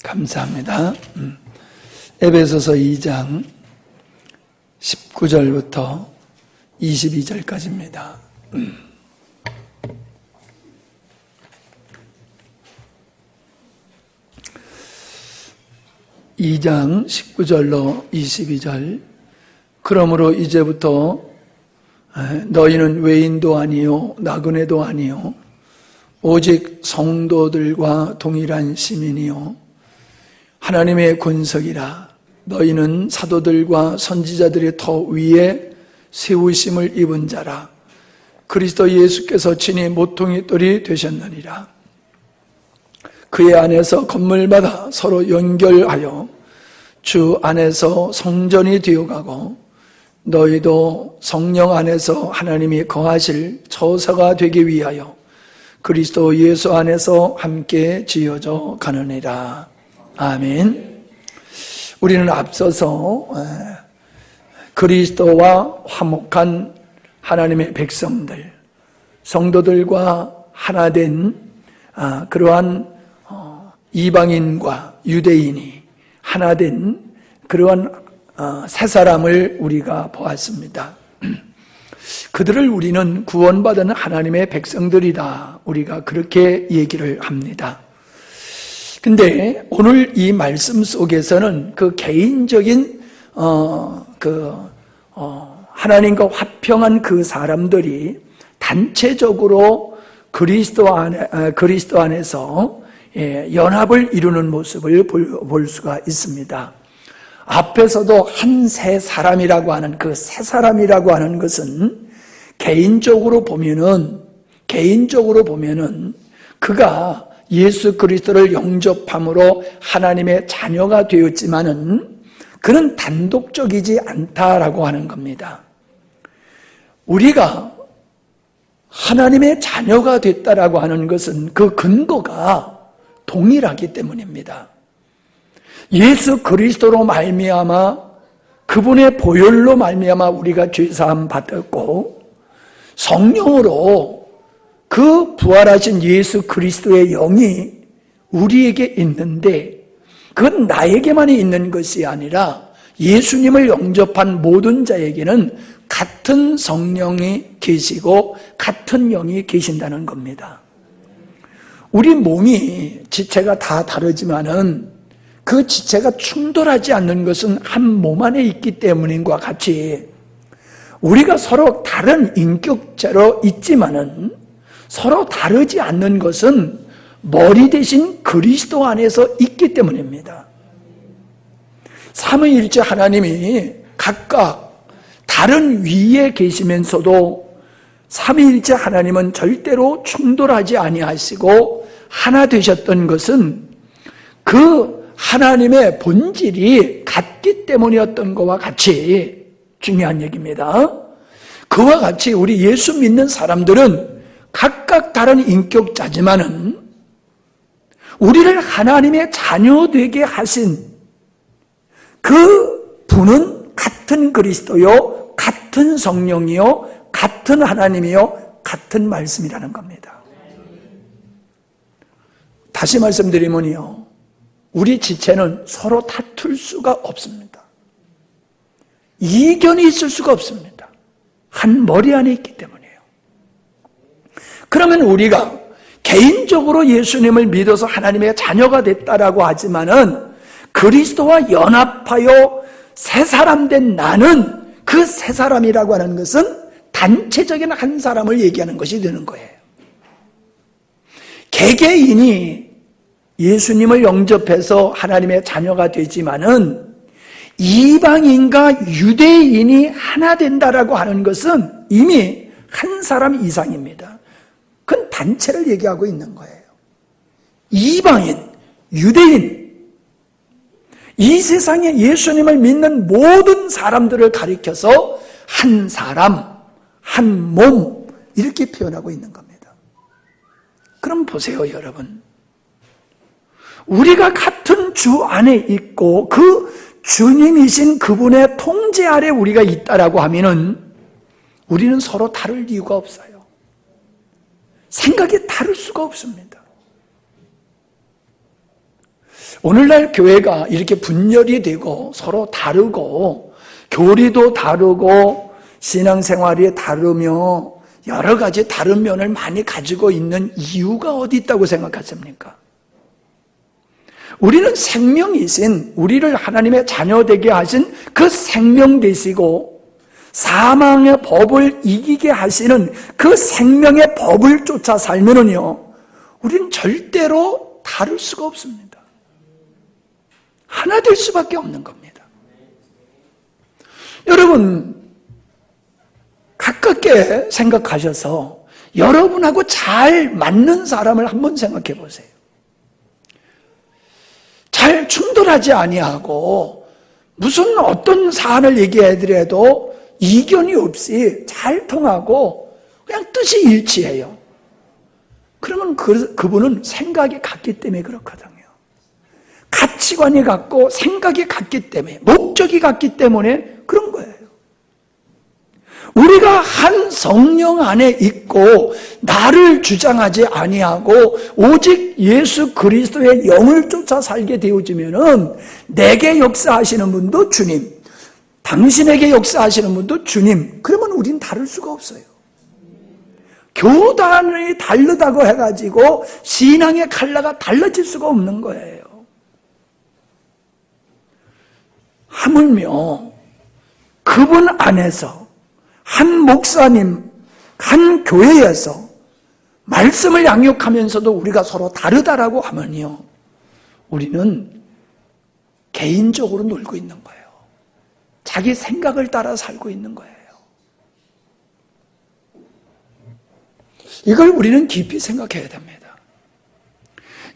감사합니다. 에베소서 2장 19절부터 22절까지입니다. (2장 19절로 22절) 그러므로 이제부터 너희는 외인도 아니요 나그네도 아니요 오직 성도들과 동일한 시민이요 하나님의 권석이라. 너희는 사도들과 선지자들의 터 위에 세우심을 입은 자라. 그리스도 예수께서 친히 모퉁이 돌이 되셨느니라. 그의 안에서 건물마다 서로 연결하여 주 안에서 성전이 되어가고 너희도 성령 안에서 하나님이 거하실 처소가 되기 위하여 그리스도 예수 안에서 함께 지어져 가느니라. 아멘. 우리는 앞서서 그리스도와 화목한 하나님의 백성들, 성도들과 하나된 그러한 이방인과 유대인이 하나된 그러한 세 사람을 우리가 보았습니다. 그들을 우리는 구원받은 하나님의 백성들이다. 우리가 그렇게 얘기를 합니다. 근데 오늘 이 말씀 속에서는 그 개인적인 하나님과 화평한 그 사람들이 단체적으로 그리스도 안에서 연합을 이루는 모습을 볼 수가 있습니다. 앞에서도 한 세 사람이라고 하는 그 세 사람이라고 하는 것은 개인적으로 보면은 그가 예수 그리스도를 영접함으로 하나님의 자녀가 되었지만은 그는 단독적이지 않다라고 하는 겁니다. 우리가 하나님의 자녀가 됐다라고 하는 것은 그 근거가 동일하기 때문입니다. 예수 그리스도로 말미암아 그분의 보혈로 말미암아 우리가 죄사함 받았고 성령으로 그 부활하신 예수 그리스도의 영이 우리에게 있는데 그건 나에게만 있는 것이 아니라 예수님을 영접한 모든 자에게는 같은 성령이 계시고 같은 영이 계신다는 겁니다. 우리 몸이 지체가 다 다르지만은 그 지체가 충돌하지 않는 것은 한 몸 안에 있기 때문인 것과 같이 우리가 서로 다른 인격체로 있지만은 서로 다르지 않는 것은 머리 대신 그리스도 안에서 있기 때문입니다. 삼위일체 하나님이 각각 다른 위에 계시면서도 삼위일체 하나님은 절대로 충돌하지 아니하시고 하나 되셨던 것은 그 하나님의 본질이 같기 때문이었던 것과 같이 중요한 얘기입니다. 그와 같이 우리 예수 믿는 사람들은 각각 다른 인격자지만은 우리를 하나님의 자녀 되게 하신 그 분은 같은 그리스도요, 같은 성령이요, 같은 하나님이요, 같은 말씀이라는 겁니다. 다시 말씀드리면요, 우리 지체는 서로 다툴 수가 없습니다. 이견이 있을 수가 없습니다. 한 머리 안에 있기 때문이에요. 그러면 우리가 개인적으로 예수님을 믿어서 하나님의 자녀가 됐다라고 하지만은 그리스도와 연합하여 새 사람 된 나는 그 새 사람이라고 하는 것은 단체적인 한 사람을 얘기하는 것이 되는 거예요. 개개인이 예수님을 영접해서 하나님의 자녀가 되지만은 이방인과 유대인이 하나 된다라고 하는 것은 이미 한 사람 이상입니다. 그건 단체를 얘기하고 있는 거예요. 이방인, 유대인, 이 세상에 예수님을 믿는 모든 사람들을 가리켜서 한 사람, 한 몸 이렇게 표현하고 있는 겁니다. 그럼 보세요, 여러분. 우리가 같은 주 안에 있고 그 주님이신 그분의 통제 아래 우리가 있다라고 하면은 우리는 서로 다를 이유가 없어요. 생각이 다를 수가 없습니다. 오늘날 교회가 이렇게 분열이 되고 서로 다르고 교리도 다르고 신앙생활이 다르며 여러 가지 다른 면을 많이 가지고 있는 이유가 어디 있다고 생각하십니까? 우리는 생명이신, 우리를 하나님의 자녀 되게 하신 그 생명 되시고 사망의 법을 이기게 하시는 그 생명의 법을 쫓아 살면은요, 우리는 절대로 다를 수가 없습니다. 하나 될 수밖에 없는 겁니다. 여러분, 가깝게 생각하셔서 여러분하고 잘 맞는 사람을 한번 생각해 보세요. 잘 충돌하지 아니하고 무슨 어떤 사안을 얘기해드려도 이견이 없이 잘 통하고 그냥 뜻이 일치해요. 그러면 그분은 생각이 같기 때문에 그렇거든요. 가치관이 같고 생각이 같기 때문에, 목적이 같기 때문에 그런 거예요. 우리가 한 성령 안에 있고 나를 주장하지 아니하고 오직 예수 그리스도의 영을 쫓아 살게 되어지면은 내게 역사하시는 분도 주님, 당신에게 역사하시는 분도 주님, 그러면 우린 다를 수가 없어요. 교단이 다르다고 해가지고 신앙의 컬러가 달라질 수가 없는 거예요. 하물며 그분 안에서 한 목사님, 한 교회에서 말씀을 양육하면서도 우리가 서로 다르다라고 하면요, 우리는 개인적으로 놀고 있는 거예요. 자기 생각을 따라 살고 있는 거예요. 이걸 우리는 깊이 생각해야 됩니다.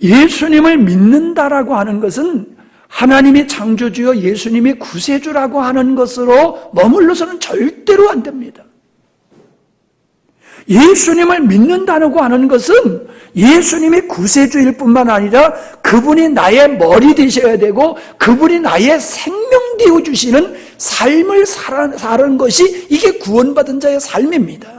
예수님을 믿는다라고 하는 것은 하나님이 창조주여 예수님이 구세주라고 하는 것으로 머물러서는 절대로 안 됩니다. 예수님을 믿는다고 하는 것은 예수님이 구세주일 뿐만 아니라 그분이 나의 머리 되셔야 되고 그분이 나의 생명 되어주시는 삶을 사는 것이 이게 구원받은 자의 삶입니다.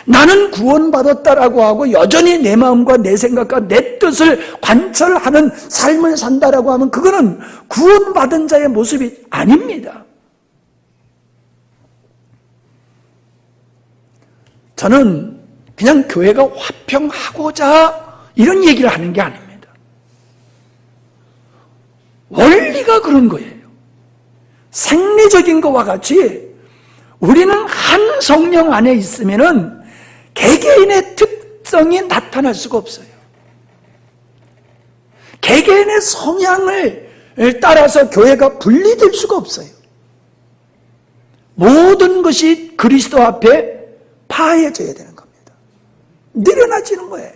나는 구원받았다라고 하고 여전히 내 마음과 내 생각과 내 뜻을 관철하는 삶을 산다라고 하면 그거는 구원받은 자의 모습이 아닙니다. 저는 그냥 교회가 화평하고자 이런 얘기를 하는 게 아닙니다. 원리가 그런 거예요. 생리적인 것과 같이 우리는 한 성령 안에 있으면은 개개인의 특성이 나타날 수가 없어요. 개개인의 성향을 따라서 교회가 분리될 수가 없어요. 모든 것이 그리스도 앞에 파해져야 되는 겁니다. 늘어나지는 거예요.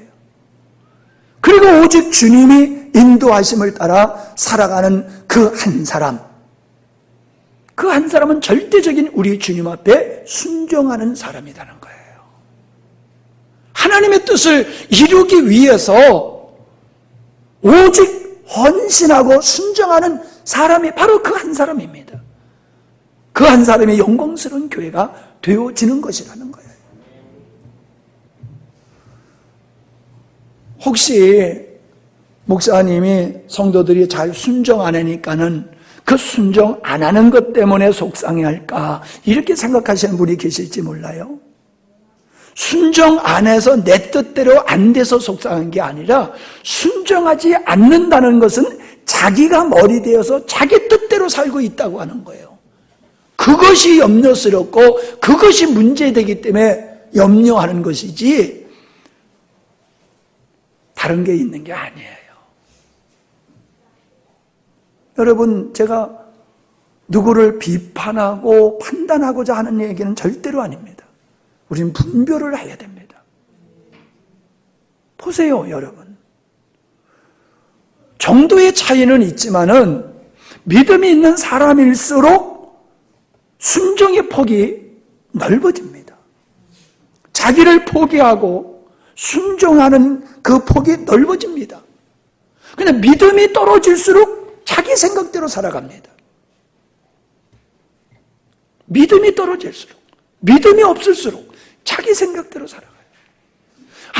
그리고 오직 주님이 인도하심을 따라 살아가는 그 한 사람, 그 한 사람은 절대적인 우리 주님 앞에 순종하는 사람이라는 거예요. 하나님의 뜻을 이루기 위해서 오직 헌신하고 순종하는 사람이 바로 그 한 사람입니다. 그 한 사람의 영광스러운 교회가 되어지는 것이라는 거예요. 혹시 목사님이 성도들이 잘 순종 안 하니까는 그 순종 안 하는 것 때문에 속상해할까 이렇게 생각하시는 분이 계실지 몰라요. 순종 안 해서 내 뜻대로 안 돼서 속상한 게 아니라 순종하지 않는다는 것은 자기가 머리 되어서 자기 뜻대로 살고 있다고 하는 거예요. 그것이 염려스럽고 그것이 문제되기 때문에 염려하는 것이지 다른 게 있는 게 아니에요. 여러분, 제가 누구를 비판하고 판단하고자 하는 얘기는 절대로 아닙니다. 우리는 분별을 해야 됩니다. 보세요, 여러분. 정도의 차이는 있지만은 믿음이 있는 사람일수록 순종의 폭이 넓어집니다. 자기를 포기하고 순종하는 그 폭이 넓어집니다. 근데 믿음이 떨어질수록 자기 생각대로 살아갑니다. 믿음이 떨어질수록, 믿음이 없을수록 자기 생각대로 살아가요.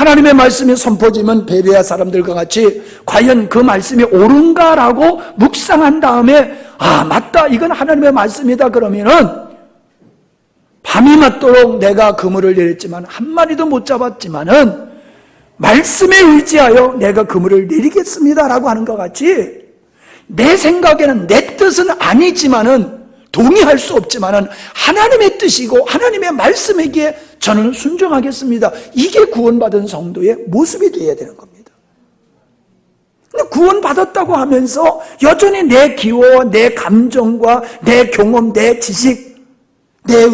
하나님의 말씀이 선포지면 베레아 사람들과 같이 과연 그 말씀이 옳은가라고 묵상한 다음에 아 맞다 이건 하나님의 말씀이다 그러면은 밤이 맞도록 내가 그물을 내렸지만 한 마리도 못 잡았지만은 말씀에 의지하여 내가 그물을 내리겠습니다라고 하는 것 같이 내 생각에는 내 뜻은 아니지만은 동의할 수 없지만은 하나님의 뜻이고 하나님의 말씀에게 저는 순종하겠습니다. 이게 구원받은 성도의 모습이 되어야 되는 겁니다. 근데 구원받았다고 하면서 여전히 내 기호와 내 감정과 내 경험, 내 지식, 내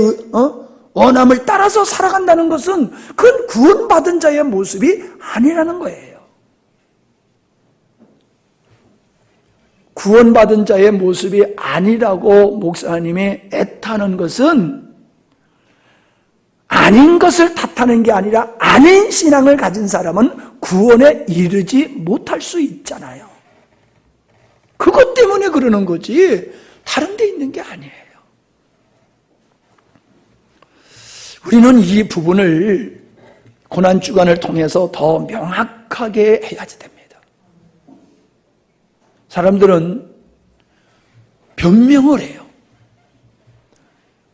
원함을 따라서 살아간다는 것은 그건 구원받은 자의 모습이 아니라는 거예요. 구원받은 자의 모습이 아니라고 목사님이 애타는 것은 아닌 것을 탓하는 게 아니라 아닌 신앙을 가진 사람은 구원에 이르지 못할 수 있잖아요. 그것 때문에 그러는 거지 다른 데 있는 게 아니에요. 우리는 이 부분을 고난주간을 통해서 더 명확하게 해야지 됩니다. 사람들은 변명을 해요.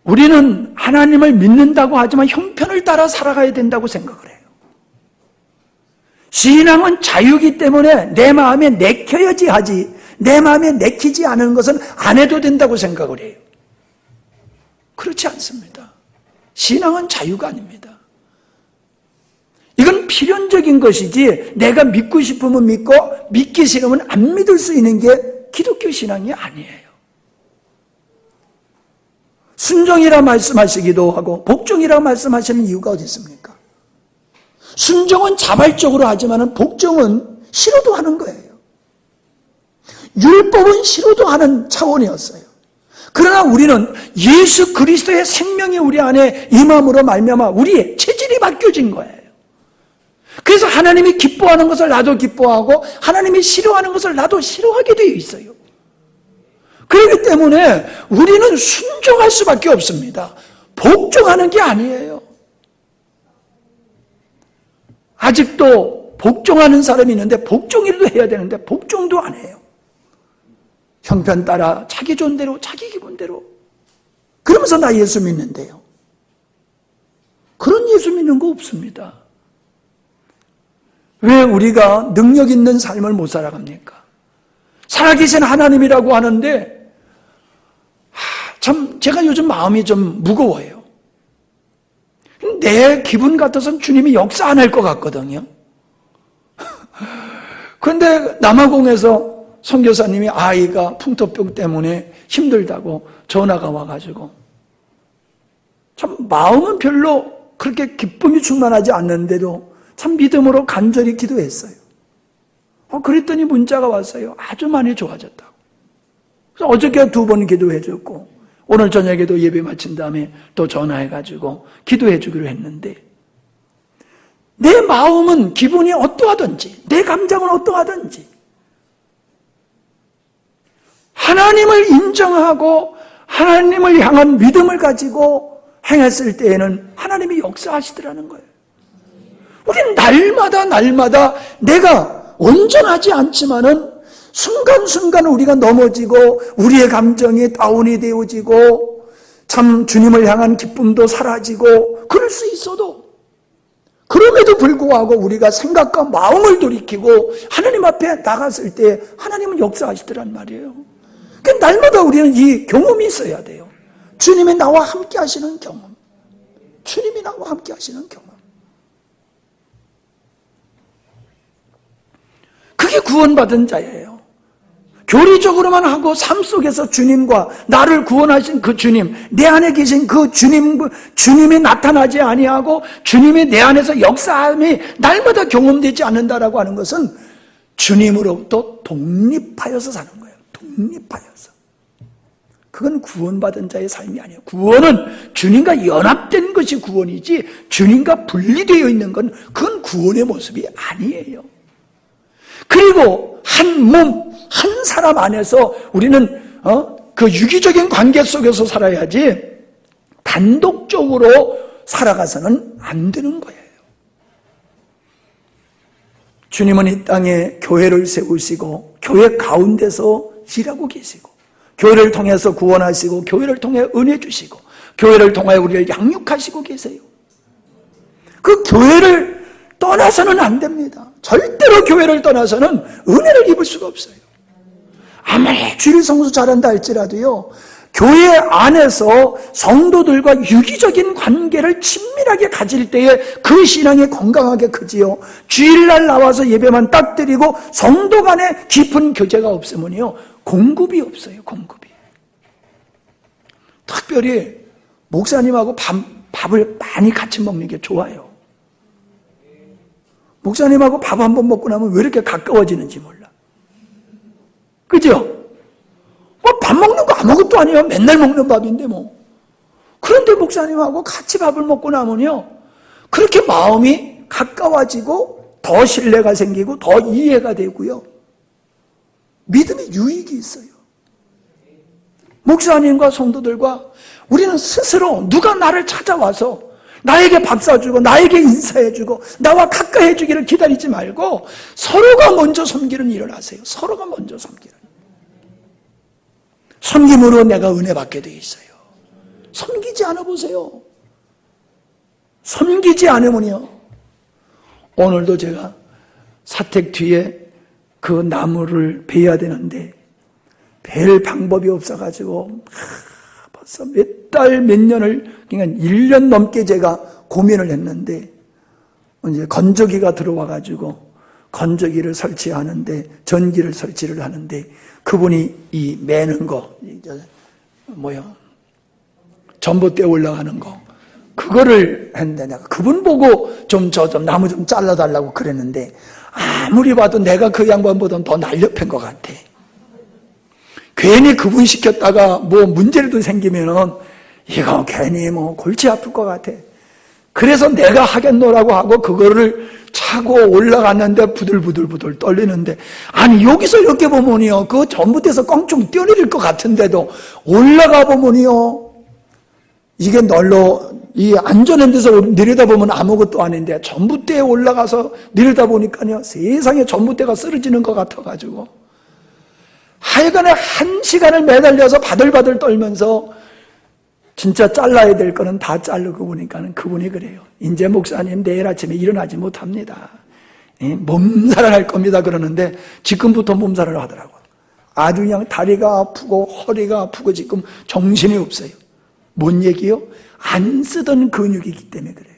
우리는 하나님을 믿는다고 하지만 형편을 따라 살아가야 된다고 생각을 해요. 신앙은 자유이기 때문에 내 마음에 내켜야지 하지 내 마음에 내키지 않은 것은 안 해도 된다고 생각을 해요. 그렇지 않습니다. 신앙은 자유가 아닙니다. 이건 필연적인 것이지 내가 믿고 싶으면 믿고 믿기 싫으면 안 믿을 수 있는 게 기독교 신앙이 아니에요. 순종이라 말씀하시기도 하고 복종이라 말씀하시는 이유가 어디 있습니까? 순종은 자발적으로 하지만 복종은 싫어도 하는 거예요. 율법은 싫어도 하는 차원이었어요. 그러나 우리는 예수 그리스도의 생명이 우리 안에 임함으로 말미암아 우리의 체질이 바뀌어진 거예요. 그래서 하나님이 기뻐하는 것을 나도 기뻐하고 하나님이 싫어하는 것을 나도 싫어하게 되어 있어요. 그렇기 때문에 우리는 순종할 수밖에 없습니다. 복종하는 게 아니에요. 아직도 복종하는 사람이 있는데 복종이라도 해야 되는데 복종도 안 해요. 형편 따라 자기 존대로 자기 기분대로 그러면서 나 예수 믿는데요. 그런 예수 믿는 거 없습니다. 왜 우리가 능력 있는 삶을 못 살아갑니까? 살아계신 하나님이라고 하는데 참 제가 요즘 마음이 좀 무거워요. 내 기분 같아서는 주님이 역사 안 할 것 같거든요. 그런데 남아공에서 선교사님이 아이가 풍토병 때문에 힘들다고 전화가 와가지고 참 마음은 별로 그렇게 기쁨이 충만하지 않는데도 참 믿음으로 간절히 기도했어요. 그랬더니 문자가 왔어요. 아주 많이 좋아졌다고. 그래서 어저께 2번 기도해줬고 오늘 저녁에도 예배 마친 다음에 또 전화해가지고 기도해주기로 했는데 내 마음은 기분이 어떠하든지 내 감정은 어떠하든지 하나님을 인정하고 하나님을 향한 믿음을 가지고 행했을 때에는 하나님이 역사하시더라는 거예요. 우리는 날마다 내가 온전하지 않지만은 순간순간 우리가 넘어지고 우리의 감정이 다운이 되어지고 참 주님을 향한 기쁨도 사라지고 그럴 수 있어도 그럼에도 불구하고 우리가 생각과 마음을 돌이키고 하나님 앞에 나갔을 때 하나님은 역사하시더란 말이에요. 그러니까 날마다 우리는 이 경험이 있어야 돼요. 주님이 나와 함께 하시는 경험. 주님이 나와 함께 하시는 경험. 그게 구원받은 자예요. 교리적으로만 하고 삶 속에서 주님과 나를 구원하신 그 주님, 내 안에 계신 그 주님이 나타나지 아니하고 주님이 내 안에서 역사함이 날마다 경험되지 않는다라고 하는 것은 주님으로부터 독립하여서 사는 거예요. 독립하여서. 그건 구원받은 자의 삶이 아니에요. 구원은 주님과 연합된 것이 구원이지 주님과 분리되어 있는 건 그건 구원의 모습이 아니에요. 그리고 한 몸, 한 사람 안에서 우리는 그 유기적인 관계 속에서 살아야지 단독적으로 살아가서는 안 되는 거예요. 주님은 이 땅에 교회를 세우시고 교회 가운데서 일하고 계시고 교회를 통해서 구원하시고 교회를 통해 은혜 주시고 교회를 통해 우리를 양육하시고 계세요. 그 교회를 떠나서는 안 됩니다. 절대로 교회를 떠나서는 은혜를 입을 수가 없어요. 아무리 주일 성수 잘한다 할지라도요, 교회 안에서 성도들과 유기적인 관계를 친밀하게 가질 때에 그 신앙이 건강하게 크지요. 주일날 나와서 예배만 딱 드리고 성도 간에 깊은 교제가 없으면요, 공급이 없어요. 공급이. 특별히 목사님하고 밥을 많이 같이 먹는 게 좋아요. 목사님하고 밥 한 번 먹고 나면 왜 이렇게 가까워지는지 몰라. 그죠? 뭐 밥 먹는 거 아무것도 아니에요. 맨날 먹는 밥인데 뭐. 그런데 목사님하고 같이 밥을 먹고 나면요, 그렇게 마음이 가까워지고 더 신뢰가 생기고 더 이해가 되고요, 믿음의 유익이 있어요. 목사님과 성도들과 우리는 스스로 누가 나를 찾아와서 나에게 밥 사주고 나에게 인사해주고 나와 가까이 해주기를 기다리지 말고 서로가 먼저 섬기는 일을 하세요. 서로가 먼저 섬기는. 섬김으로 내가 은혜 받게 돼 있어요. 섬기지 않아 보세요. 섬기지 않으면요, 오늘도 제가 사택 뒤에 그 나무를 베야 되는데 벨 방법이 없어가지고 벌써 몇 달, 몇 년을, 그러니까 1년 넘게 제가 고민을 했는데 이제 건조기가 들어와가지고 건조기를 설치하는데, 전기를 설치를 하는데 그분이 이 매는 거, 전봇대 올라가는 거, 그거를 했는데 내가 그분 보고 좀 나무 좀 잘라달라고 그랬는데 아무리 봐도 내가 그 양반보다는 더 날렵한 것 같아. 괜히 그분 시켰다가 뭐 문제라도 생기면은 이거 괜히 뭐 골치 아플 것 같아. 그래서 내가 하겠노라고 하고 그거를 차고 올라갔는데 부들부들 떨리는데, 아니 여기서 이렇게 보면요, 그 전봇대에서 껑충 뛰어내릴 것 같은데도 올라가 보면요, 이게 널로 이 안전한 데서 내려다보면 아무것도 아닌데 전봇대에 올라가서 내려다보니까요, 세상에 전봇대가 쓰러지는 것 같아가지고 하여간에 1시간을 매달려서 바들바들 떨면서 진짜 잘라야 될 거는 다 자르고 보니까는 그분이 그래요. 이제 목사님 내일 아침에 일어나지 못합니다. 몸살을 할 겁니다. 그러는데 지금부터 몸살을 하더라고요. 아주 그냥 다리가 아프고 허리가 아프고 지금 정신이 없어요. 뭔 얘기요? 안 쓰던 근육이기 때문에 그래요.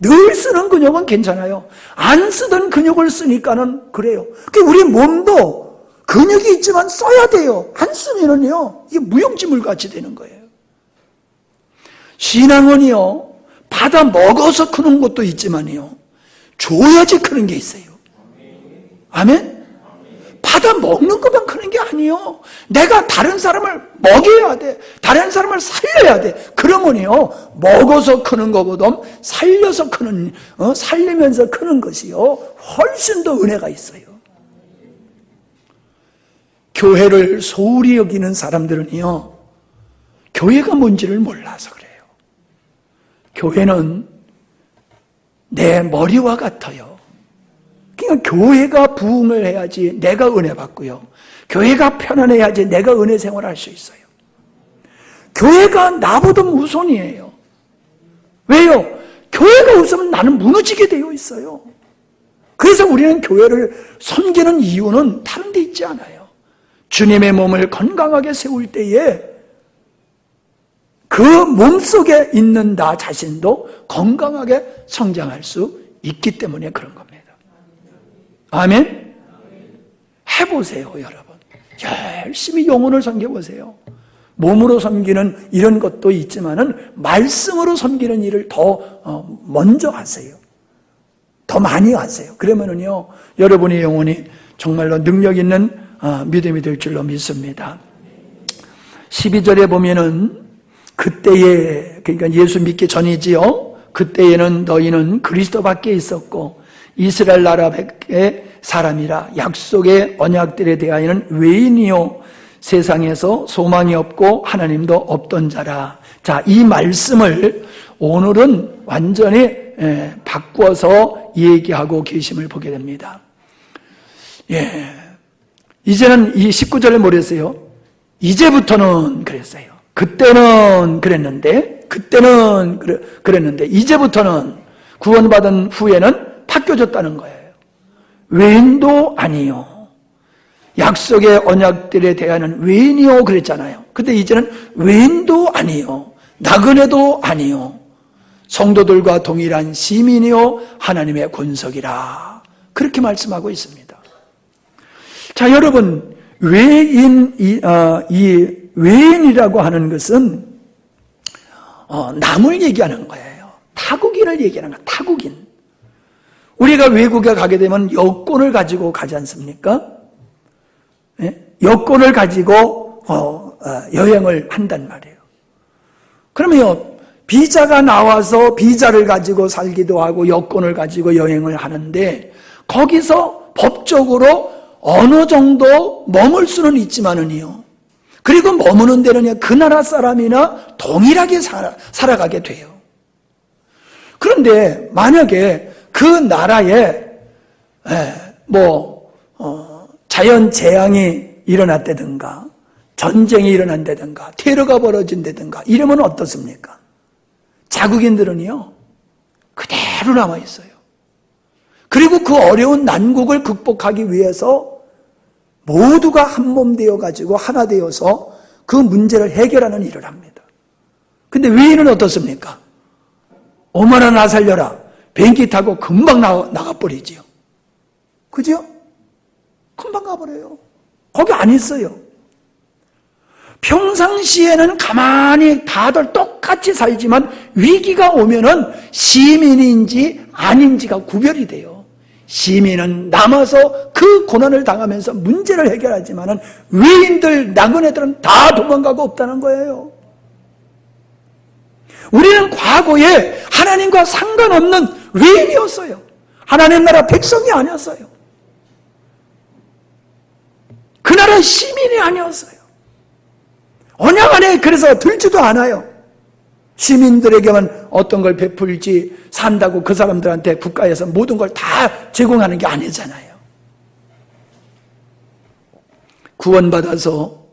늘 쓰는 근육은 괜찮아요. 안 쓰던 근육을 쓰니까는 그래요. 우리 몸도 근육이 있지만 써야 돼요. 안 쓰면은요, 이게 무용지물 같이 되는 거예요. 신앙은요, 받아 먹어서 크는 것도 있지만요, 줘야지 크는 게 있어요. 아멘? 받아 먹는 것만 크는 게 아니에요. 내가 다른 사람을 먹여야 돼. 다른 사람을 살려야 돼. 그러면요, 먹어서 크는 것보다 살려서 크는, 살리면서 크는 것이요, 훨씬 더 은혜가 있어요. 교회를 소홀히 여기는 사람들은요, 교회가 뭔지를 몰라서 그래요. 교회는 내 머리와 같아요. 그러니까 교회가 부흥을 해야지 내가 은혜 받고요, 교회가 편안해야지 내가 은혜 생활할 수 있어요. 교회가 나보다 우선이에요. 왜요? 교회가 없으면 나는 무너지게 되어 있어요. 그래서 우리는 교회를 섬기는 이유는 다른 데 있지 않아요. 주님의 몸을 건강하게 세울 때에 그 몸속에 있는 나 자신도 건강하게 성장할 수 있기 때문에 그런 겁니다. 아멘? 해보세요, 여러분. 열심히 영혼을 섬겨보세요. 몸으로 섬기는 이런 것도 있지만은 말씀으로 섬기는 일을 더 먼저 하세요. 더 많이 하세요. 그러면은요, 여러분의 영혼이 정말로 능력 있는 믿음이 될 줄로 믿습니다. 12절에 보면은 그때에, 그러니까 예수 믿기 전이지요. 그때에는 너희는 그리스도 밖에 있었고 이스라엘 나라 밖에 사람이라 약속의 언약들에 대하여는 외인이요 세상에서 소망이 없고 하나님도 없던 자라. 자, 이 말씀을 오늘은 완전히 바꾸어서 얘기하고 계심을 보게 됩니다. 이제는 이 19절에 뭐랬어요? 이제부터는 그랬어요. 그때는 그랬는데 이제부터는 구원받은 후에는 바뀌어졌다는 거예요. 외인도 아니요. 약속의 언약들에 대하여는 외인이요 그랬잖아요. 근데 이제는 외인도 아니요. 나그네도 아니요. 성도들과 동일한 시민이요 하나님의 권석이라 그렇게 말씀하고 있습니다. 자, 여러분, 이 외인이라고 하는 것은 남을 얘기하는 거예요. 타국인을 얘기하는 거예요. 타국인. 우리가 외국에 가게 되면 여권을 가지고 가지 않습니까? 여권을 가지고 여행을 한단 말이에요. 그러면 비자가 나와서 비자를 가지고 살기도 하고 여권을 가지고 여행을 하는데 거기서 법적으로 어느 정도 머물 수는 있지만은요. 그리고 머무는 데는 그 나라 사람이나 동일하게 살아가게 돼요. 그런데 만약에 그 나라에 자연 재앙이 일어났다든가 전쟁이 일어난다든가 테러가 벌어진다든가 이러면 어떻습니까? 자국인들은요 그대로 남아있어요. 그리고 그 어려운 난국을 극복하기 위해서 모두가 한몸 되어가지고 하나 되어서 그 문제를 해결하는 일을 합니다. 근데 외인은 어떻습니까? 어머나 나 살려라. 비행기 타고 금방 나가버리지요. 그죠? 금방 가버려요. 거기 안 있어요. 평상시에는 가만히 다들 똑같이 살지만 위기가 오면은 시민인지 아닌지가 구별이 돼요. 시민은 남아서 그 고난을 당하면서 문제를 해결하지만은 외인들, 나그네들은 다 도망가고 없다는 거예요. 우리는 과거에 하나님과 상관없는 외인이었어요. 하나님 나라 백성이 아니었어요. 그 나라의 시민이 아니었어요. 언약 안에 그래서 들지도 않아요. 시민들에게만 어떤 걸 베풀지 산다고 그 사람들한테 국가에서 모든 걸 다 제공하는 게 아니잖아요. 구원받아서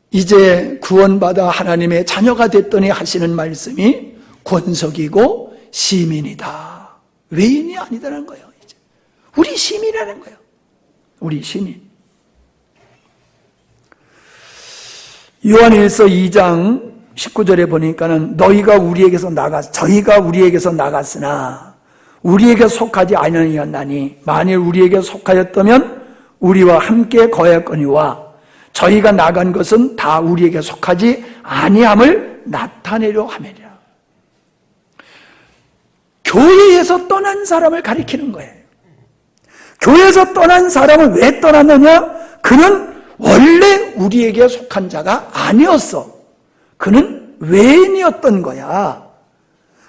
이제 구원받아 하나님의 자녀가 됐더니 하시는 말씀이 권석이고 시민이다. 외인이 아니다라는 거예요. 이제. 우리 시민이라는 거예요. 우리 시민. 요한일서 2장 19절에 보니까는 저희가 우리에게서 나갔으나 우리에게 속하지 아니하였나니 만일 우리에게 속하였다면 우리와 함께 거했거니와 저희가 나간 것은 다 우리에게 속하지 아니함을 나타내려 함이라. 교회에서 떠난 사람을 가리키는 거예요. 교회에서 떠난 사람은 왜 떠났느냐? 그는 원래 우리에게 속한 자가 아니었어. 그는 외인이었던 거야.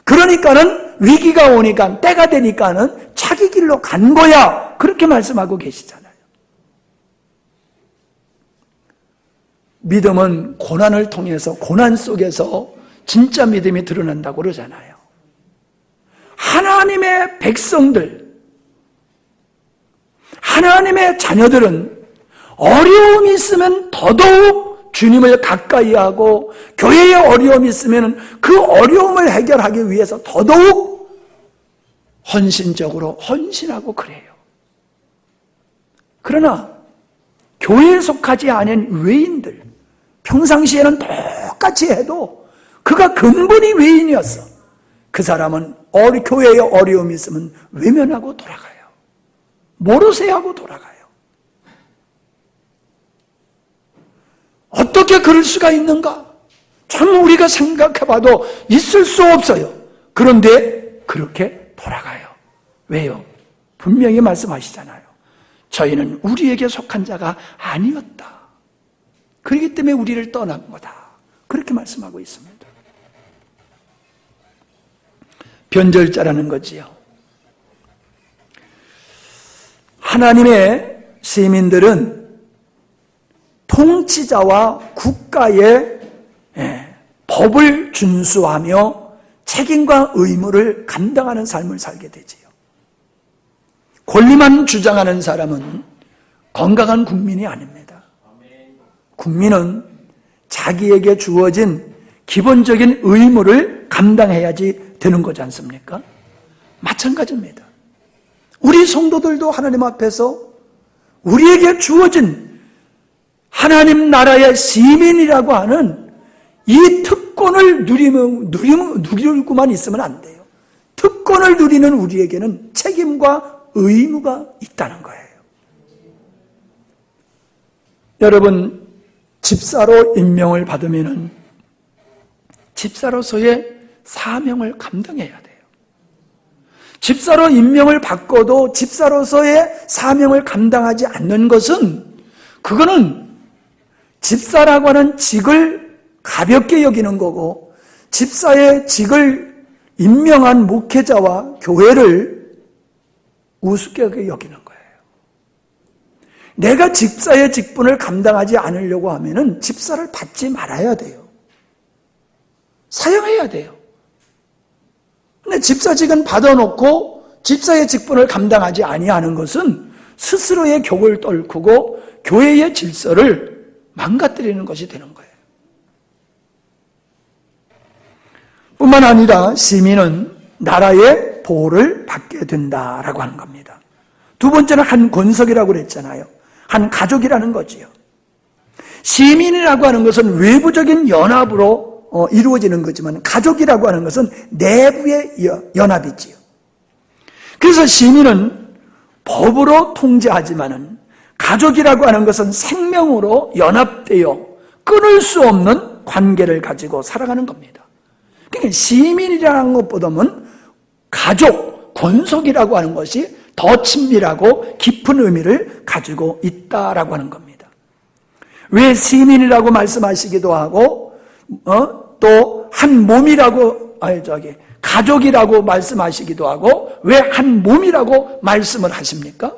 그러니까는 위기가 오니까 때가 되니까는 자기 길로 간 거야. 그렇게 말씀하고 계시잖아요. 믿음은 고난을 통해서 고난 속에서 진짜 믿음이 드러난다고 그러잖아요. 하나님의 백성들, 하나님의 자녀들은 어려움이 있으면 더더욱 주님을 가까이 하고 교회에 어려움이 있으면 그 어려움을 해결하기 위해서 더더욱 헌신적으로 헌신하고 그래요. 그러나 교회에 속하지 않은 외인들, 평상시에는 똑같이 해도 그가 근본이 외인이었어. 그 사람은 교회에 어려움이 있으면 외면하고 돌아가요. 모르세요 하고 돌아가요. 어떻게 그럴 수가 있는가? 참 우리가 생각해봐도 있을 수 없어요. 그런데 그렇게 돌아가요. 왜요? 분명히 말씀하시잖아요. 저희는 우리에게 속한 자가 아니었다. 그렇기 때문에 우리를 떠난 거다. 그렇게 말씀하고 있습니다. 변절자라는 거지요. 하나님의 시민들은 통치자와 국가의 법을 준수하며 책임과 의무를 감당하는 삶을 살게 되지요. 권리만 주장하는 사람은 건강한 국민이 아닙니다. 국민은 자기에게 주어진 기본적인 의무를 감당해야지 되는 거지 않습니까? 마찬가지입니다. 우리 성도들도 하나님 앞에서 우리에게 주어진 하나님 나라의 시민이라고 하는 이 특권을 누리고만 있으면 안 돼요. 특권을 누리는 우리에게는 책임과 의무가 있다는 거예요. 여러분, 집사로 임명을 받으면 집사로서의 사명을 감당해야 돼요. 집사로 임명을 받고도 집사로서의 사명을 감당하지 않는 것은 그거는 집사라고 하는 직을 가볍게 여기는 거고 집사의 직을 임명한 목회자와 교회를 우습게 여기는 거예요. 내가 집사의 직분을 감당하지 않으려고 하면은 집사를 받지 말아야 돼요. 사용해야 돼요. 근데 집사직은 받아놓고 집사의 직분을 감당하지 아니하는 것은 스스로의 격을 떨구고 교회의 질서를 망가뜨리는 것이 되는 거예요. 뿐만 아니라 시민은 나라의 보호를 받게 된다라고 하는 겁니다. 두 번째는 한 권석이라고 그랬잖아요. 한 가족이라는 거지요. 시민이라고 하는 것은 외부적인 연합으로 이루어지는 거지만 가족이라고 하는 것은 내부의 연합이지요. 그래서 시민은 법으로 통제하지만은 가족이라고 하는 것은 생명으로 연합되어 끊을 수 없는 관계를 가지고 살아가는 겁니다. 그러니까 시민이라는 것보다는 가족, 권속이라고 하는 것이 더 친밀하고 깊은 의미를 가지고 있다라고 하는 겁니다. 왜 시민이라고 말씀하시기도 하고 또 한 몸이라고 가족이라고 말씀하시기도 하고 왜 한 몸이라고 말씀을 하십니까?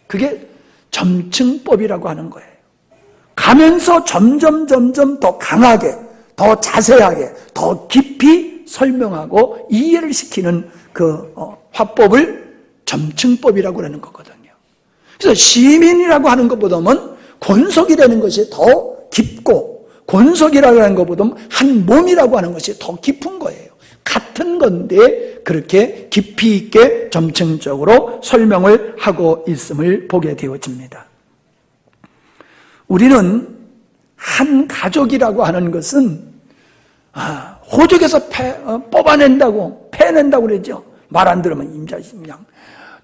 그게 점층법이라고 하는 거예요. 가면서 점점 더 강하게, 더 자세하게, 더 깊이 설명하고 이해를 시키는 그 화법을 점층법이라고 하는 거거든요. 그래서 시민이라고 하는 것보다는 권속이라는 것이 더 깊고 권속이라고 하는 것보다는 한 몸이라고 하는 것이 더 깊은 거예요. 같은 건데 그렇게 깊이 있게 점층적으로 설명을 하고 있음을 보게 되어집니다. 우리는 한 가족이라고 하는 것은 호적에서 뽑아낸다고 패낸다고 그러죠. 말 안 들으면 임자심양.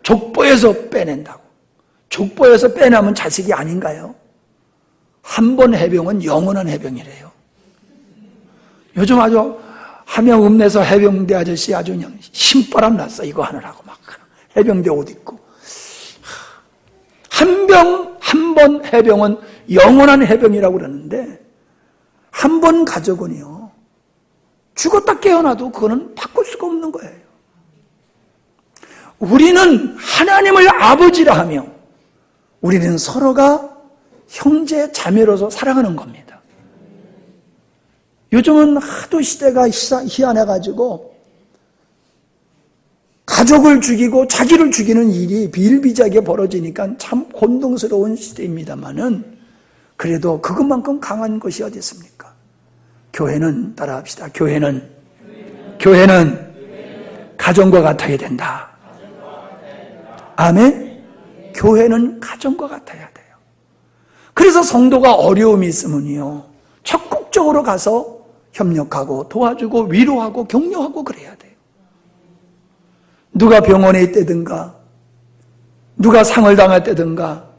족보에서 빼낸다고. 족보에서 빼내면 자식이 아닌가요? 한 번 해병은 영원한 해병이래요. 요즘 아주 함양 읍내에서 해병대 아저씨 아주 그냥 신바람 났어. 이거 하느라고 막 해병대 옷 입고. 한 번 해병은 영원한 해병이라고 그러는데 한 번 가족은요. 죽었다 깨어나도 그거는 바꿀 수가 없는 거예요. 우리는 하나님을 아버지라 하며 우리는 서로가 형제 자매로서 살아가는 겁니다. 요즘은 하도 시대가 희한해가지고 가족을 죽이고 자기를 죽이는 일이 비일비재하게 벌어지니까 참 곤동스러운 시대입니다만은 그래도 그것만큼 강한 것이 어디 있습니까? 교회는 따라합시다. 교회는 가정과 같아야 된다. 아멘? 교회는 가정과 같아야 돼요. 그래서 성도가 어려움이 있으면요 적극적으로 가서 협력하고 도와주고 위로하고 격려하고 그래야 돼요. 누가 병원에 있다든가 누가 상을 당했다든가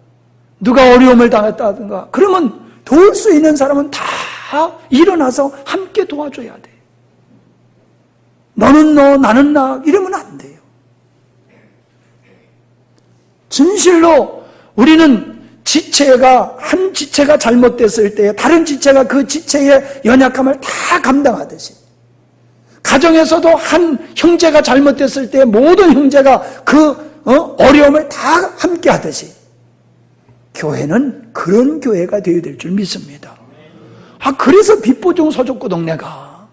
누가 어려움을 당했다든가 그러면 도울 수 있는 사람은 다 일어나서 함께 도와줘야 돼. 너는 너 나는 나 이러면 안 돼요. 진실로 우리는 한 지체가 잘못됐을 때 다른 지체가 그 지체의 연약함을 다 감당하듯이 가정에서도 한 형제가 잘못됐을 때 모든 형제가 그 어려움을 다 함께 하듯이 교회는 그런 교회가 되어야 될 줄 믿습니다. 그래서 빚보증 서줬고 동네가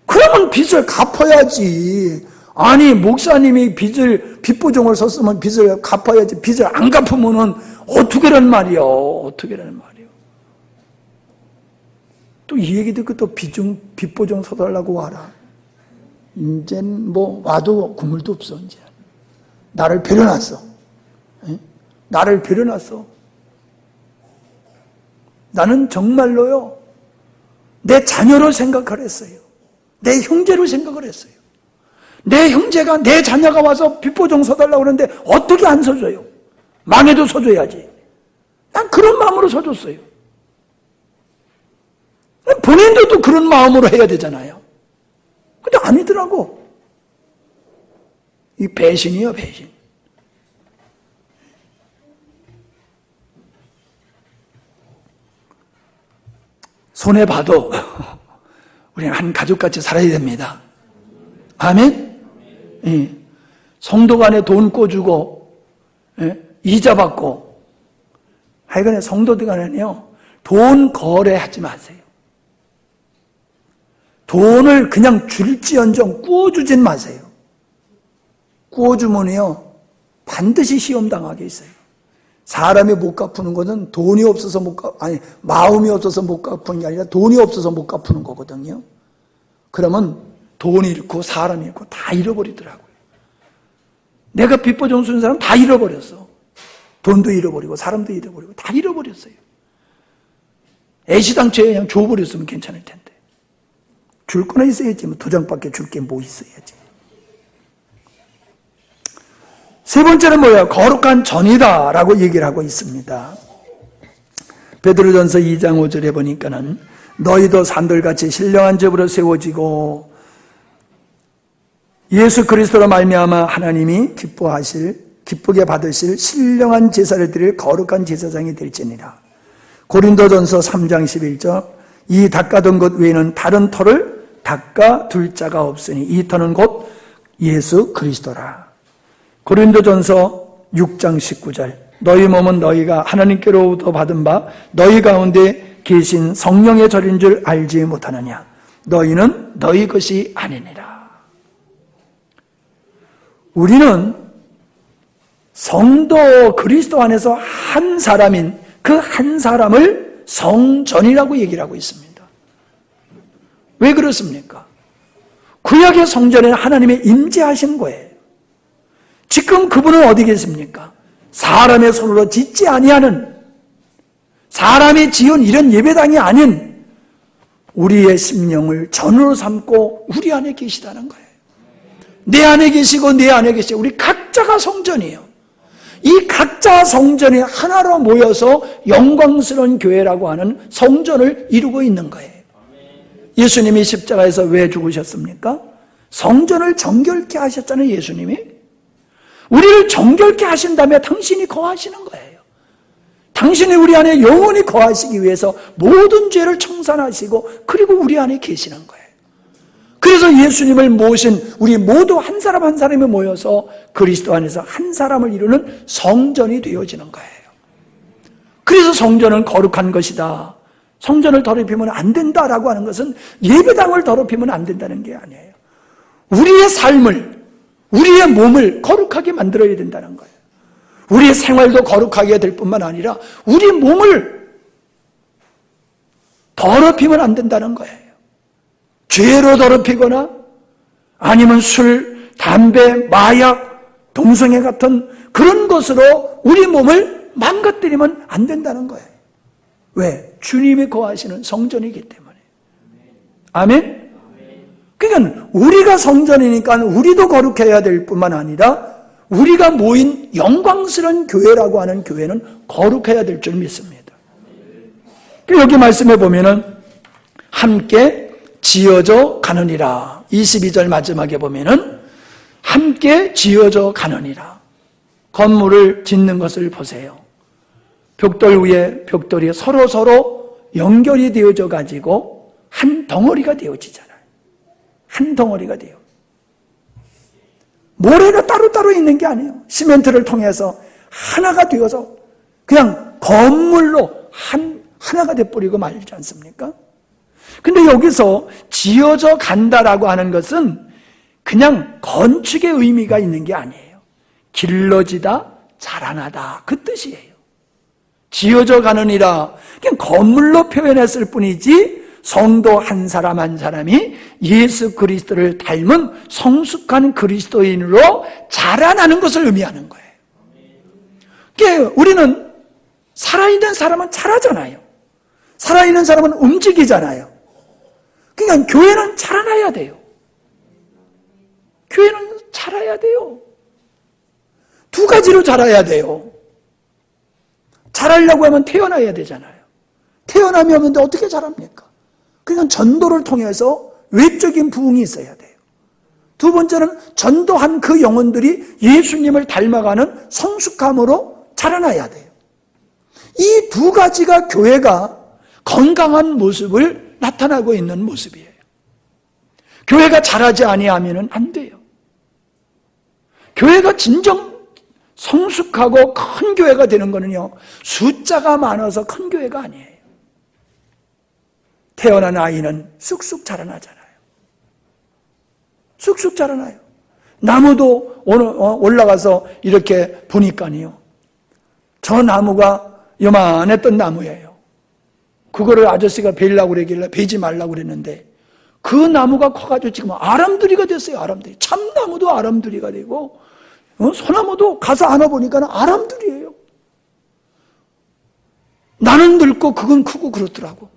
그러면 빚을 갚아야지. 아니 목사님이 빚 보증을 섰으면 빚을 갚아야지, 빚을 안 갚으면은 어떻게라는 말이요, 어떻게라는 말이요. 또 이 얘기 듣고 또 빚 보증 서달라고 와라. 이젠 뭐 와도 국물도 없어. 이제 나를 배려놨어. 에? 나를 배려놨어. 나는 정말로요, 내 자녀로 생각을 했어요. 내 형제로 생각을 했어요. 내 형제가, 내 자녀가 와서 빚보증 서달라고 그러는데 어떻게 안 서줘요? 망해도 서줘야지. 난 그런 마음으로 서줬어요. 본인도 또 그런 마음으로 해야 되잖아요. 근데 아니더라고. 이 배신이요, 배신. 손해봐도 우리는 한 가족같이 살아야 됩니다. 아멘? 예. 성도 간에 돈 꿔주고, 예? 이자 받고, 하여간에 성도들 간에는요, 돈 거래하지 마세요. 돈을 그냥 줄지언정 꾸어주진 마세요. 꾸어주면요, 반드시 시험당하게 있어요. 사람이 못 갚는 것은 돈이 없어서 마음이 없어서 못 갚는 게 아니라 돈이 없어서 못 갚는 거거든요. 그러면 돈이 잃고 사람이 잃고 다 잃어버리더라고요. 내가 빚보증 쓴 사람 다 잃어버렸어. 돈도 잃어버리고 사람도 잃어버리고 다 잃어버렸어요. 애시당초에 그냥 줘버렸으면 괜찮을 텐데. 줄 거나 있어야지. 뭐 도장밖에 줄 게 뭐 있어야지. 세 번째는 뭐예요? 거룩한 전이다 라고 얘기를 하고 있습니다. 베드로전서 2장 5절에 보니까는 너희도 산돌같이 신령한 집으로 세워지고 예수 그리스도로 말미암아 하나님이 기쁘게 받으실 신령한 제사를 드릴 거룩한 제사장이 될지니라. 고린도전서 3장 11절 이 닦아둔 것 외에는 다른 터를 닦아둘 자가 없으니 이 터는 곧 예수 그리스도라. 고린도전서 6장 19절 너희 몸은 너희가 하나님께로부터 받은 바 너희 가운데 계신 성령의 절인 줄 알지 못하느냐. 너희는 너희 것이 아니니라. 우리는 성도 그리스도 안에서 한 사람인 그 한 사람을 성전이라고 얘기를 하고 있습니다. 왜 그렇습니까? 구약의 성전에는 하나님의 임재하신 거예요. 지금 그분은 어디 계십니까? 사람의 손으로 짓지 아니하는, 사람이 지은 이런 예배당이 아닌 우리의 심령을 전으로 삼고 우리 안에 계시다는 거예요. 내 안에 계시고 내 안에 계시고 우리 각자가 성전이에요. 이 각자 성전이 하나로 모여서 영광스러운 교회라고 하는 성전을 이루고 있는 거예요. 예수님이 십자가에서 왜 죽으셨습니까? 성전을 정결케 하셨잖아요, 예수님이. 우리를 정결케 하신 다음에 당신이 거하시는 거예요. 당신이 우리 안에 영원히 거하시기 위해서 모든 죄를 청산하시고 그리고 우리 안에 계시는 거예요. 그래서 예수님을 모신 우리 모두 한 사람 한 사람이 모여서 그리스도 안에서 한 사람을 이루는 성전이 되어지는 거예요. 그래서 성전은 거룩한 것이다. 성전을 더럽히면 안 된다라고 하는 것은 예배당을 더럽히면 안 된다는 게 아니에요. 우리의 삶을, 우리의 몸을 거룩하게 만들어야 된다는 거예요. 우리의 생활도 거룩하게 될 뿐만 아니라 우리 몸을 더럽히면 안 된다는 거예요. 죄로 더럽히거나 아니면 술, 담배, 마약, 동성애 같은 그런 것으로 우리 몸을 망가뜨리면 안 된다는 거예요. 왜? 주님이 거하시는 성전이기 때문에. 아멘? 그러니까 우리가 성전이니까 우리도 거룩해야 될 뿐만 아니라 우리가 모인 영광스러운 교회라고 하는 교회는 거룩해야 될 줄 믿습니다. 여기 말씀해 보면은 함께 지어져 가느니라. 22절 마지막에 보면은 함께 지어져 가느니라. 건물을 짓는 것을 보세요. 벽돌 위에 벽돌이 서로 연결이 되어져 가지고 한 덩어리가 되어지잖아요. 한 덩어리가 돼요. 모래가 따로따로 있는 게 아니에요. 시멘트를 통해서 하나가 되어서 그냥 건물로 하나가 돼버리고 말지 않습니까? 근데 여기서 지어져 간다라고 하는 것은 그냥 건축의 의미가 있는 게 아니에요. 길러지다, 자라나다 그 뜻이에요. 지어져 가느니라 그냥 건물로 표현했을 뿐이지 성도 한 사람 한 사람이 예수 그리스도를 닮은 성숙한 그리스도인으로 자라나는 것을 의미하는 거예요. 그러니까 우리는 살아있는 사람은 자라잖아요. 살아있는 사람은 움직이잖아요. 그러니까 교회는 자라나야 돼요. 교회는 자라야 돼요. 두 가지로 자라야 돼요. 자라려고 하면 태어나야 되잖아요. 태어나면 어떻게 자랍니까? 그러니까 전도를 통해서 외적인 부흥이 있어야 돼요. 두 번째는 전도한 그 영혼들이 예수님을 닮아가는 성숙함으로 자라나야 돼요. 이 두 가지가 교회가 건강한 모습을 나타나고 있는 모습이에요. 교회가 자라지 아니하면 안 돼요. 교회가 진정 성숙하고 큰 교회가 되는 거는요, 숫자가 많아서 큰 교회가 아니에요. 태어난 아이는 쑥쑥 자라나잖아요. 쑥쑥 자라나요. 나무도 올라가서 이렇게 보니까요, 저 나무가 요만했던 나무예요. 그거를 아저씨가 베려고 그러길래 베지 말라고 그랬는데 그 나무가 커가지고 지금 아람들이가 됐어요. 아람들이. 참나무도 아람들이가 되고 소나무도 가서 안아보니까 아람들이에요. 나는 늙고 그건 크고 그렇더라고.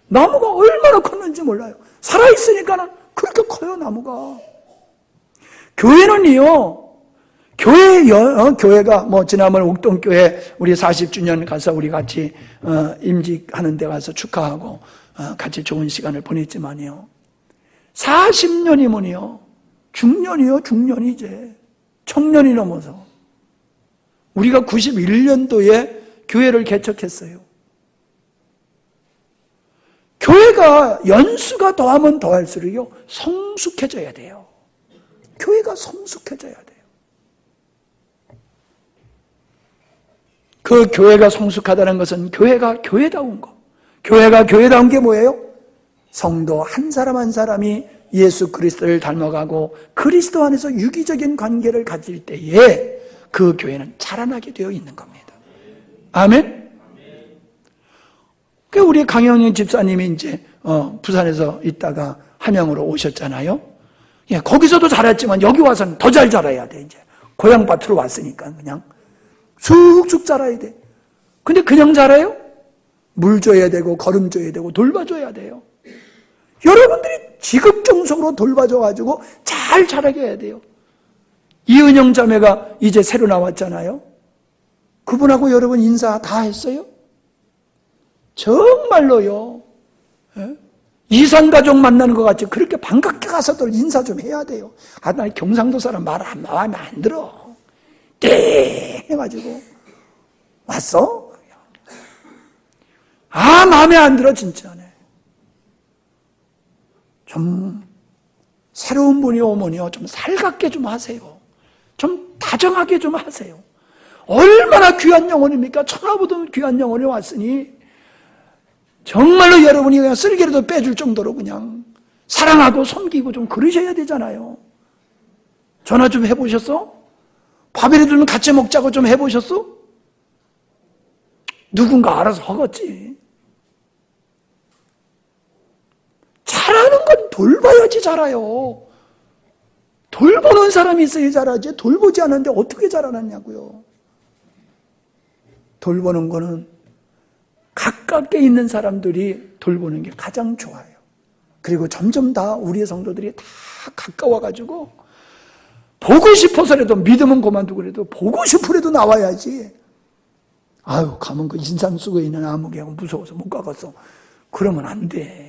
나무가 얼마나 컸는지 몰라요. 살아있으니까 그렇게 커요, 나무가. 교회는요, 교회가 지난번 옥동교회 우리 40주년 가서 우리 같이 임직하는 데 가서 축하하고 같이 좋은 시간을 보냈지만요, 40년이면요 중년이요, 중년이 이제 청년이 넘어서 우리가 91년도에 교회를 개척했어요. 교회가 연수가 더하면 더할수록요 성숙해져야 돼요. 교회가 성숙해져야 돼요. 그 교회가 성숙하다는 것은 교회가 교회다운 거. 교회가 교회다운 게 뭐예요? 성도 한 사람 한 사람이 예수 그리스도를 닮아가고 그리스도 안에서 유기적인 관계를 가질 때에 그 교회는 자라나게 되어 있는 겁니다. 아멘? 그 우리 강영인 집사님이 이제 부산에서 있다가 함양으로 오셨잖아요. 예, 거기서도 자랐지만 여기 와서는 더 잘 자라야 돼. 이제 고향 밭으로 왔으니까 그냥 쑥쑥 자라야 돼. 근데 그냥 자라요? 물 줘야 되고 거름 줘야 되고 돌봐줘야 돼요. 여러분들이 지극정성으로 돌봐줘가지고 잘 자라게 해야 돼요. 이은영 자매가 이제 새로 나왔잖아요. 그분하고 여러분 인사 다 했어요? 정말로요. 예? 이산가족 만나는 것 같이 그렇게 반갑게 가서들 인사 좀 해야 돼요. 아, 나 경상도 사람 마음에 안 들어. 땡 해가지고 왔어? 아, 마음에 안 들어 진짜네. 좀 새로운 분이 오면요 좀 살갑게 좀 하세요. 좀 다정하게 좀 하세요. 얼마나 귀한 영혼입니까? 천하보다 귀한 영혼이 왔으니 정말로 여러분이 그냥 쓸개라도 빼줄 정도로 그냥 사랑하고 섬기고 좀 그러셔야 되잖아요. 전화 좀 해보셨어? 밥이라도 좀 같이 먹자고 좀 해보셨어? 누군가 알아서 하겠지. 잘하는 건 돌봐야지 잘해요. 돌보는 사람이 있어야 잘하지 돌보지 않는데 어떻게 잘하느냐고요. 돌보는 거는 가깝게 있는 사람들이 돌보는 게 가장 좋아요. 그리고 점점 다 우리의 성도들이 다 가까워가지고 보고 싶어서라도 믿으면 그만두고 그래도 보고 싶으라도 나와야지. 아유 가면 그 인상 쓰고 있는 아무개하고 무서워서 못 가겠어. 그러면 안 돼.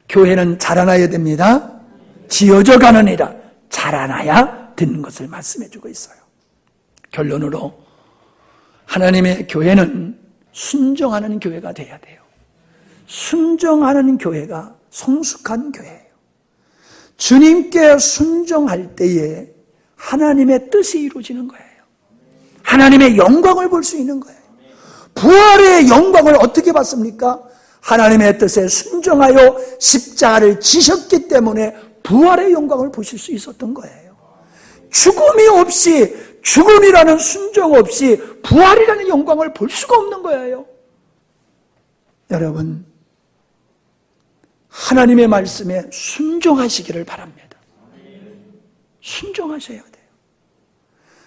교회는 자라나야 됩니다. 지어져 가느니라. 자라나야 되는 것을 말씀해주고 있어요. 결론으로 하나님의 교회는 순종하는 교회가 돼야 돼요. 순종하는 교회가 성숙한 교회예요. 주님께 순종할 때에 하나님의 뜻이 이루어지는 거예요. 하나님의 영광을 볼 수 있는 거예요. 부활의 영광을 어떻게 봤습니까? 하나님의 뜻에 순종하여 십자가를 지셨기 때문에 부활의 영광을 보실 수 있었던 거예요. 죽음이 없이, 죽음이라는 순종 없이 부활이라는 영광을 볼 수가 없는 거예요. 여러분, 하나님의 말씀에 순종하시기를 바랍니다. 순종하셔야 돼요.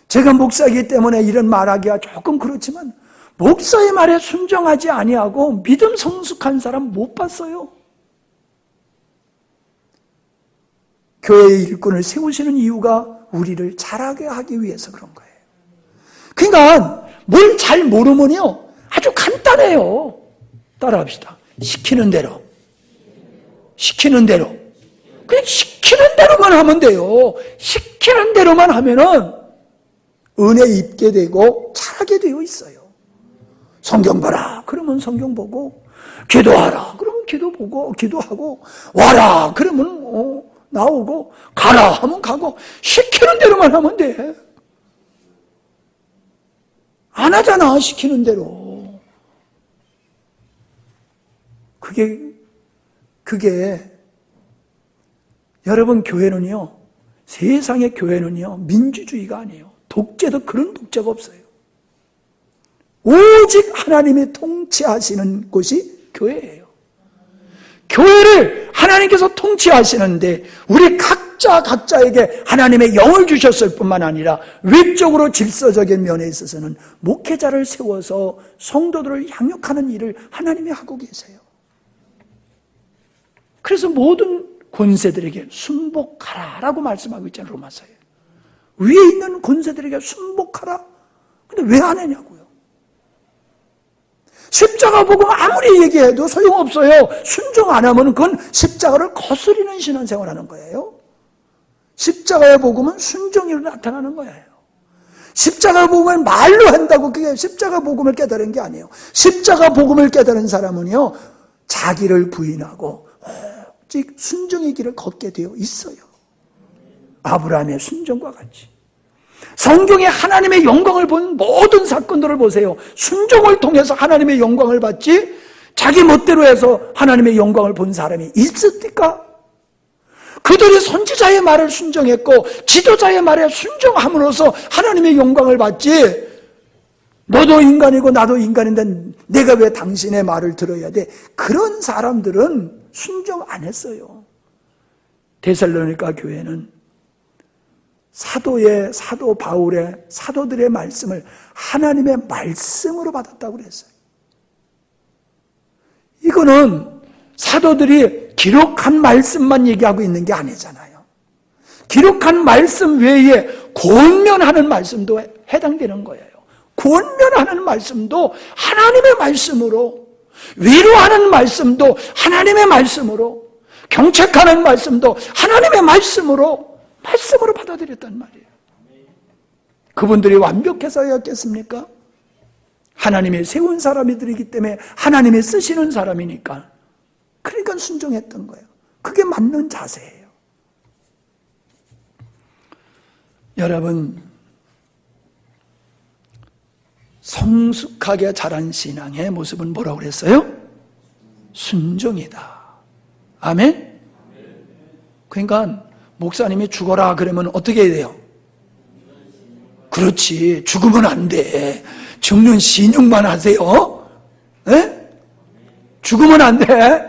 제가 목사이기 때문에 이런 말하기가 조금 그렇지만 목사의 말에 순종하지 아니하고 믿음 성숙한 사람 못 봤어요. 교회의 일꾼을 세우시는 이유가 우리를 잘하게 하기 위해서 그런 거예요. 그러니까 뭘 잘 모르면요 아주 간단해요. 따라합시다. 시키는 대로 그냥 시키는 대로만 하면 돼요. 시키는 대로만 하면은 은혜 입게 되고 잘하게 되어 있어요. 성경 봐라 그러면 성경 보고, 기도하라 그러면 기도 보고 기도하고, 와라 그러면 나오고, 가라 하면 가고, 시키는 대로만 하면 돼. 안 하잖아 시키는 대로. 그게 여러분, 교회는요, 세상의 교회는요 민주주의가 아니에요. 독재도 그런 독재가 없어요. 오직 하나님이 통치하시는 곳이 교회예요. 교회를 하나님께서 통치하시는데 우리 각자에게 하나님의 영을 주셨을 뿐만 아니라 외적으로 질서적인 면에 있어서는 목회자를 세워서 성도들을 양육하는 일을 하나님이 하고 계세요. 그래서 모든 권세들에게 순복하라라고 말씀하고 있잖아요. 로마서에. 위에 있는 권세들에게 순복하라. 근데 왜 안 하냐고요. 십자가 복음 아무리 얘기해도 소용없어요. 순종 안 하면 그건 십자가를 거스리는 신앙생활을 하는 거예요. 십자가의 복음은 순종으로 나타나는 거예요. 십자가 복음을 말로 한다고 그게 십자가 복음을 깨달은 게 아니에요. 십자가 복음을 깨달은 사람은요 자기를 부인하고 오직 순종의 길을 걷게 되어 있어요. 아브라함의 순종과 같이. 성경에 하나님의 영광을 본 모든 사건들을 보세요. 순종을 통해서 하나님의 영광을 받지 자기 멋대로 해서 하나님의 영광을 본 사람이 있습니까? 그들이 선지자의 말을 순종했고 지도자의 말에 순종함으로써 하나님의 영광을 받지, 너도 인간이고 나도 인간인데 내가 왜 당신의 말을 들어야 돼? 그런 사람들은 순종 안 했어요. 데살로니가 교회는 사도 바울의 사도들의 말씀을 하나님의 말씀으로 받았다고 그랬어요. 이거는 사도들이 기록한 말씀만 얘기하고 있는 게 아니잖아요. 기록한 말씀 외에 권면하는 말씀도 해당되는 거예요. 권면하는 말씀도 하나님의 말씀으로, 위로하는 말씀도 하나님의 말씀으로, 경책하는 말씀도 하나님의 말씀으로 받아들였단 말이에요. 그분들이 완벽해서였겠습니까? 하나님이 세운 사람이들이기 때문에 하나님이 쓰시는 사람이니까. 그러니까 순종했던 거예요. 그게 맞는 자세예요. 여러분, 성숙하게 자란 신앙의 모습은 뭐라고 그랬어요? 순종이다. 아멘? 그러니까 목사님이 죽어라 그러면 어떻게 해야 돼요? 그렇지, 죽으면 안 돼. 죽는 신용만 하세요. 에? 죽으면 안 돼.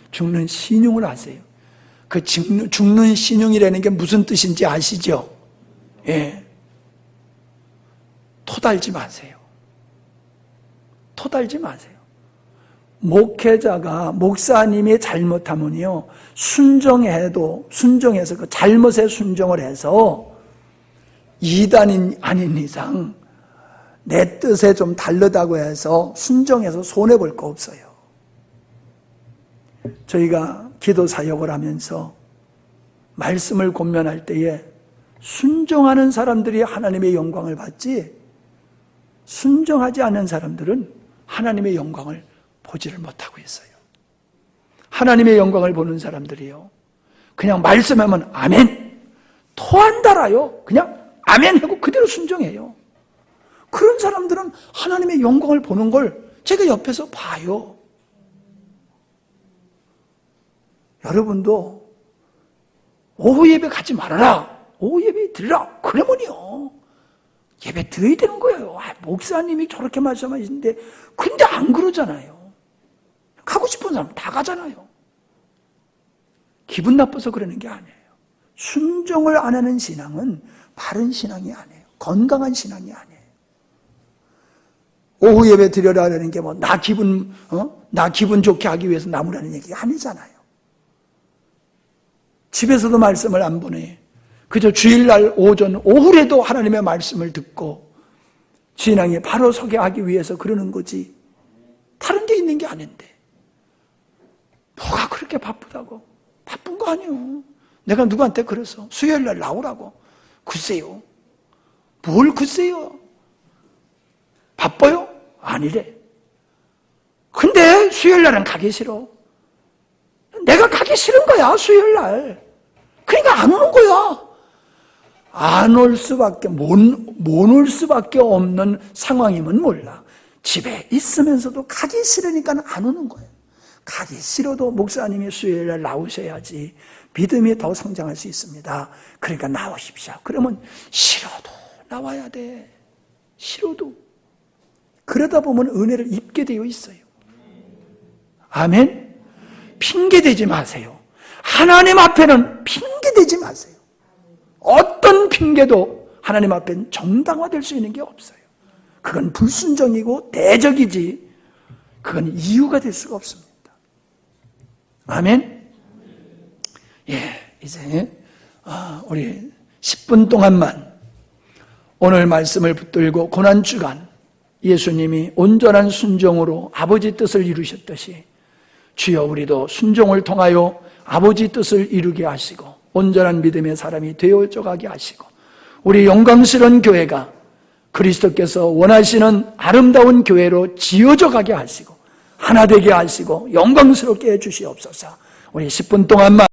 죽는 신용을 하세요. 그 죽는 신용이라는 게 무슨 뜻인지 아시죠? 예. 토달지 마세요. 토달지 마세요. 목사님이 잘못하면요, 순종해서 그 잘못에 순종을 해서 이단이 아닌 이상 내 뜻에 좀 다르다고 해서 순종해서 손해볼 거 없어요. 저희가 기도 사역을 하면서 말씀을 권면할 때에 순종하는 사람들이 하나님의 영광을 받지, 순종하지 않는 사람들은 하나님의 영광을 보지를 못하고 있어요. 하나님의 영광을 보는 사람들이요, 그냥 말씀하면 아멘, 토 안 달아요. 그냥 아멘 하고 그대로 순종해요. 그런 사람들은 하나님의 영광을 보는 걸 제가 옆에서 봐요. 여러분도 오후 예배 가지 말아라, 오후 예배 드리라 그러면요 예배 드려야 되는 거예요. 목사님이 저렇게 말씀하시는데 근데 안 그러잖아요. 가고 싶은 사람 다 가잖아요. 기분 나빠서 그러는 게 아니에요. 순종을 안 하는 신앙은 바른 신앙이 아니에요. 건강한 신앙이 아니에요. 오후 예배 드려라는 게 뭐 나 기분 좋게 하기 위해서 나무라는 얘기가 아니잖아요. 집에서도 말씀을 안 보내. 그저 주일날 오전, 오후에도 하나님의 말씀을 듣고 신앙에 바로 서게 하기 위해서 그러는 거지 다른 게 있는 게 아닌데 뭐가 그렇게 바쁘다고? 바쁜 거 아니에요. 내가 누구한테 그래서 수요일날 나오라고. 글쎄요. 뭘 글쎄요. 바빠요? 아니래. 근데 수요일날은 가기 싫어. 내가 가기 싫은 거야, 수요일날. 그러니까 안 오는 거야. 안 올 수밖에, 못 올 수밖에 없는 상황이면 몰라. 집에 있으면서도 가기 싫으니까 안 오는 거예요. 가기 싫어도 목사님이 수요일날 나오셔야지 믿음이 더 성장할 수 있습니다. 그러니까 나오십시오. 그러면 싫어도 나와야 돼. 싫어도. 그러다 보면 은혜를 입게 되어 있어요. 아멘? 핑계대지 마세요. 하나님 앞에는 핑계대지 마세요. 어떤 핑계도 하나님 앞에는 정당화될 수 있는 게 없어요. 그건 불순종이고 대적이지 그건 이유가 될 수가 없습니다. 아멘? 예, 이제 우리 10분 동안만 오늘 말씀을 붙들고 고난주간 예수님이 온전한 순종으로 아버지 뜻을 이루셨듯이 주여 우리도 순종을 통하여 아버지 뜻을 이루게 하시고 온전한 믿음의 사람이 되어져 가게 하시고 우리 영광스러운 교회가 그리스도께서 원하시는 아름다운 교회로 지어져 가게 하시고 하나 되게 하시고 영광스럽게 해주시옵소서. 우리 10분 동안만